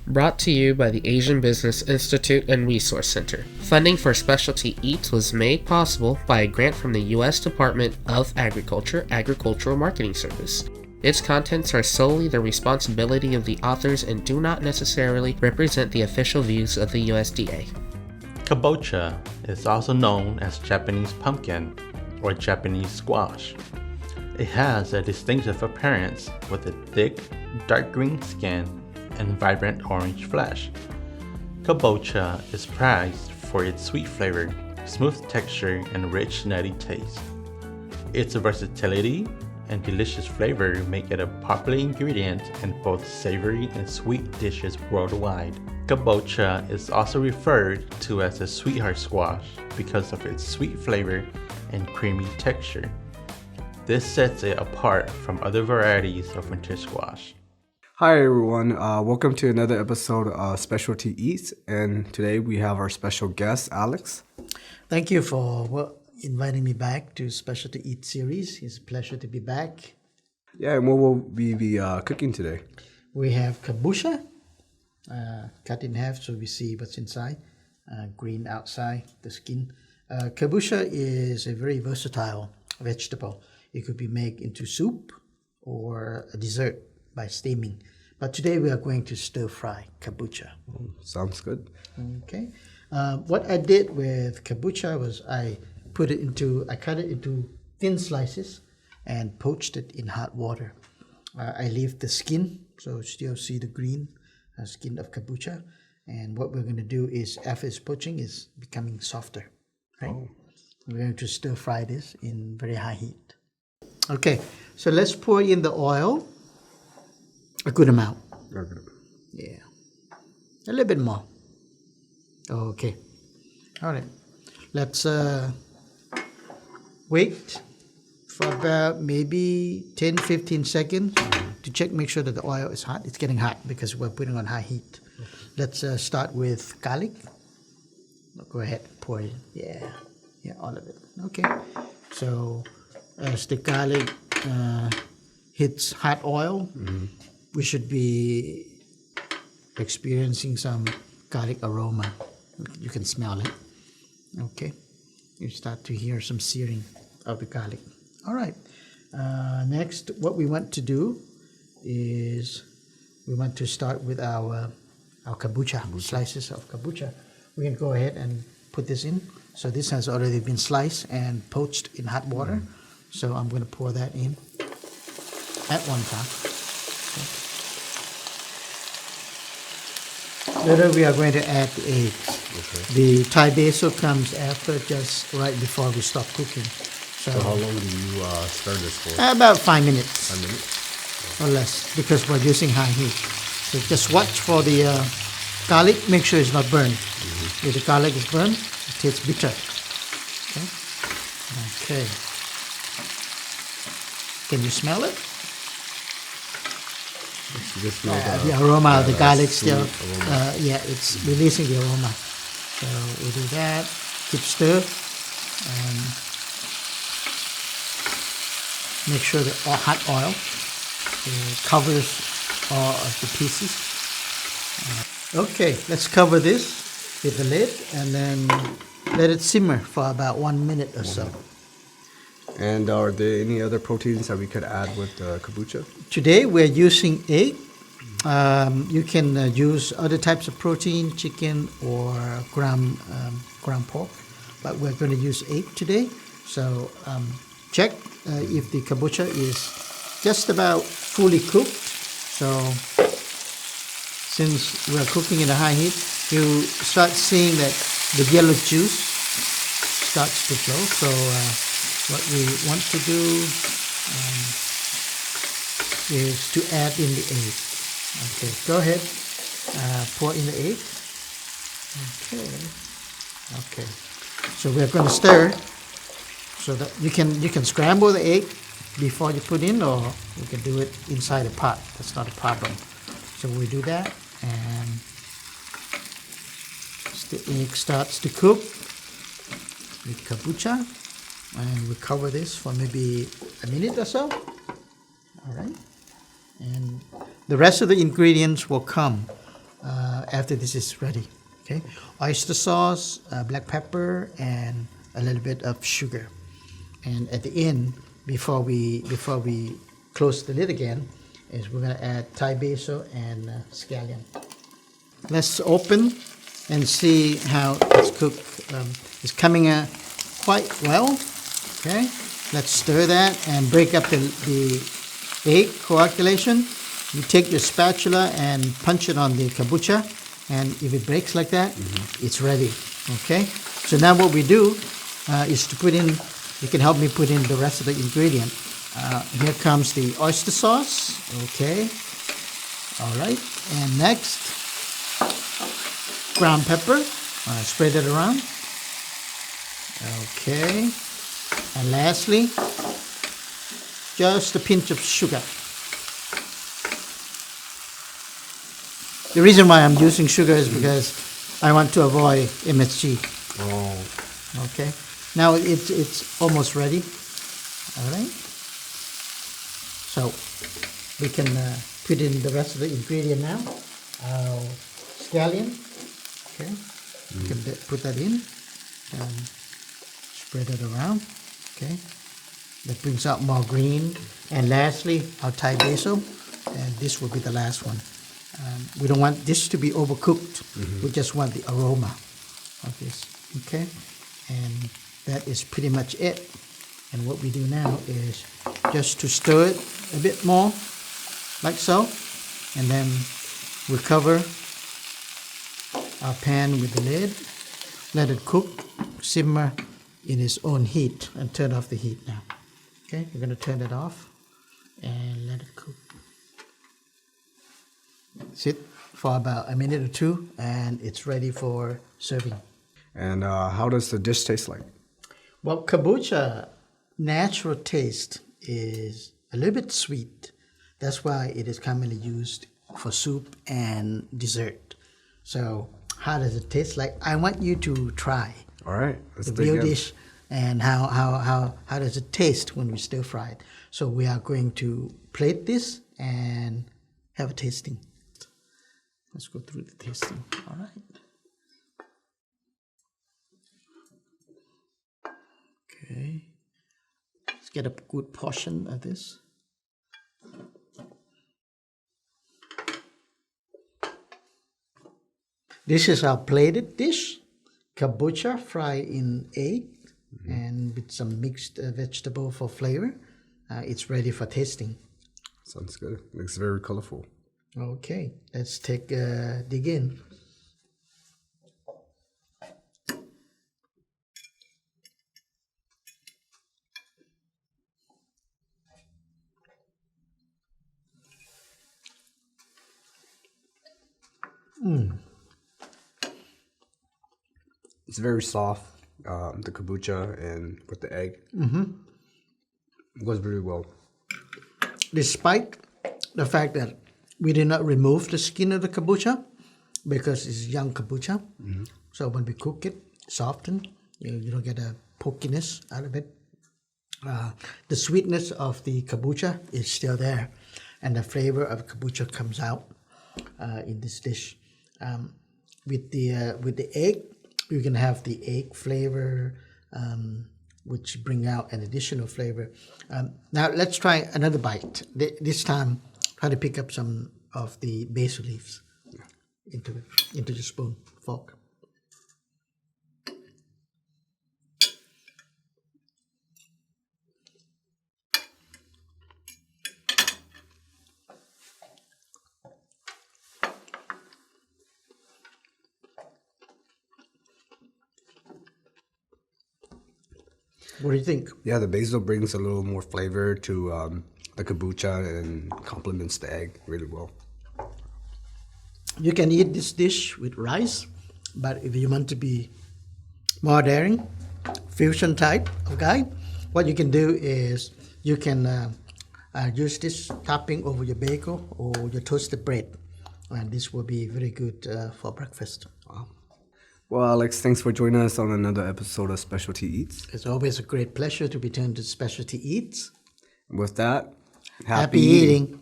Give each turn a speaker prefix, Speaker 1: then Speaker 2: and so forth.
Speaker 1: Brought to you by the Asian Business Institute and Resource Center. Funding for Specialty Eats was made possible by a grant from the U.S. Department of Agriculture Agricultural Marketing Service. Its contents are solely the responsibility of the authors and do not necessarily represent the official views of the USDA.
Speaker 2: Kabocha is also known as Japanese pumpkin or Japanese squash. It has a distinctive appearance with a thick, dark green skin and vibrant orange flesh. Kabocha is prized for its sweet flavor, smooth texture, and rich nutty taste. Its versatility and delicious flavor make it a popular ingredient in both savory and sweet dishes worldwide. Kabocha is also referred to as a sweetheart squash because of its sweet flavor and creamy texture. This sets it apart from other varieties of winter squash.
Speaker 3: Hi everyone, welcome to another episode of Specialty Eats, and today we have our special guest, Alex.
Speaker 4: Thank you for inviting me back to Specialty Eats series. It's a pleasure to be back.
Speaker 3: Yeah, and what will we be cooking today?
Speaker 4: We have kabocha, cut in half so we see what's inside, green outside, the skin. Kabocha is a very versatile vegetable. It could be made into soup or a dessert by steaming. But today we are going to stir fry kabocha.
Speaker 3: Sounds good.
Speaker 4: Okay. What I did with kabocha was I cut it into thin slices and poached it in hot water. I leave the skin, so still see the green skin of kabocha. And what we're going to do is, after it's poaching, is becoming softer. Right? Oh. We're going to stir fry this in very high heat. Okay, so let's pour in the oil. A good amount. Yeah. A little bit more. Okay. All right. Let's wait for about maybe 10-15 seconds to check, make sure that the oil is hot. It's getting hot because we're putting on high heat. Let's start with garlic. Go ahead, pour it. Yeah, all of it. Okay. So as the garlic hits hot oil, we should be experiencing some garlic aroma. You can smell it. Okay. You start to hear some searing of the garlic. All right. Next, what we want to do is we want to start with our kabocha, slices of kabocha. We can go ahead and put this in. So this has already been sliced and poached in hot water. So I'm going to pour that in at one time. Okay. Later we are going to add the eggs. Okay. The Thai basil comes after, just right before we stop cooking.
Speaker 3: So how long do you stir this for?
Speaker 4: About 5 minutes.
Speaker 3: 5 minutes?
Speaker 4: Or less, because we're using high heat. So just watch for the garlic, make sure it's not burned. If the garlic is burned, it tastes bitter. Okay. Can you smell it? The aroma of the garlic still, it's releasing the aroma. So we do that, keep stir, and make sure that all hot oil covers all of the pieces. Okay, let's cover this with the lid and then let it simmer for about 1 minute or so.
Speaker 3: And are there any other proteins that we could add with kabocha?
Speaker 4: Today we're using egg. You can use other types of protein, chicken or ground pork, but we're going to use egg today. So check if the kabocha is just about fully cooked. So since we're cooking in a high heat, you start seeing that the yellow juice starts to flow. So what we want to do is to add in the egg. Okay, go ahead, pour in the egg. Okay. So we're going to stir so that you can scramble the egg before you put in, or you can do it inside a pot. That's not a problem. So we do that, and as the egg starts to cook with kabocha, and we cover this for maybe a minute or so. All right. And the rest of the ingredients will come after this is ready. Okay, oyster sauce, black pepper, and a little bit of sugar. And at the end, before we close the lid again, is we're gonna add Thai basil and scallion. Let's open and see how it's cooked. It's coming quite well. Okay, let's stir that and break up the egg coagulation. You take your spatula and punch it on the kabocha, and if it breaks like that, it's ready. Okay, so now what we do is to put in, you can help me put in the rest of the ingredient. Here comes the oyster sauce. Okay, all right, and next, ground pepper. Spread it around. Okay, and lastly, just a pinch of sugar. The reason why I'm using sugar is because I want to avoid MSG.
Speaker 3: Oh.
Speaker 4: Okay. Now it's almost ready. All right. So we can put in the rest of the ingredient now. Scallion. Okay. You can put that in and spread it around. Okay. That brings out more green. And lastly, our Thai basil. And this will be the last one. We don't want this to be overcooked. We just want the aroma of this. Okay. And that is pretty much it. And what we do now is just to stir it a bit more, like so. And then we cover our pan with the lid. Let it cook, simmer in its own heat, and turn off the heat now. Okay, we're going to turn it off and let it cook. Sit for about a minute or two, and it's ready for serving.
Speaker 3: And how does the dish taste like?
Speaker 4: Well, kabocha natural taste is a little bit sweet. That's why it is commonly used for soup and dessert. So how does it taste like? I want you to try
Speaker 3: All right, let's
Speaker 4: the
Speaker 3: dig
Speaker 4: real
Speaker 3: in.
Speaker 4: dish and how does it taste when we stir fry it. So we are going to plate this and have a tasting. Let's go through the tasting. All right. Okay. Let's get a good portion of this. This is our plated dish. Kabocha fried in egg and with some mixed vegetable for flavor. It's ready for tasting.
Speaker 3: Sounds good. Looks very colorful.
Speaker 4: Okay, let's take a dig in.
Speaker 3: It's very soft. The kabocha and with the egg. Goes really well.
Speaker 4: Despite the fact that we did not remove the skin of the kabocha because it's young kabocha. So when we cook it, soften, you don't get a pokiness out of it. The sweetness of the kabocha is still there, and the flavor of kabocha comes out in this dish. With the egg, you can have the egg flavor, which bring out an additional flavor. Now let's try another bite. This time, try to pick up some of the basil leaves into the spoon, fork. What do you think?
Speaker 3: Yeah, the basil brings a little more flavor to the kabocha and complements the egg really well.
Speaker 4: You can eat this dish with rice, but if you want to be more daring, fusion type of guy, what you can do is you can use this topping over your bagel or your toasted bread, and this will be very good for breakfast.
Speaker 3: Wow. Well, Alex, thanks for joining us on another episode of Specialty Eats.
Speaker 4: It's always a great pleasure to return to Specialty Eats.
Speaker 3: With that,
Speaker 4: Happy eating.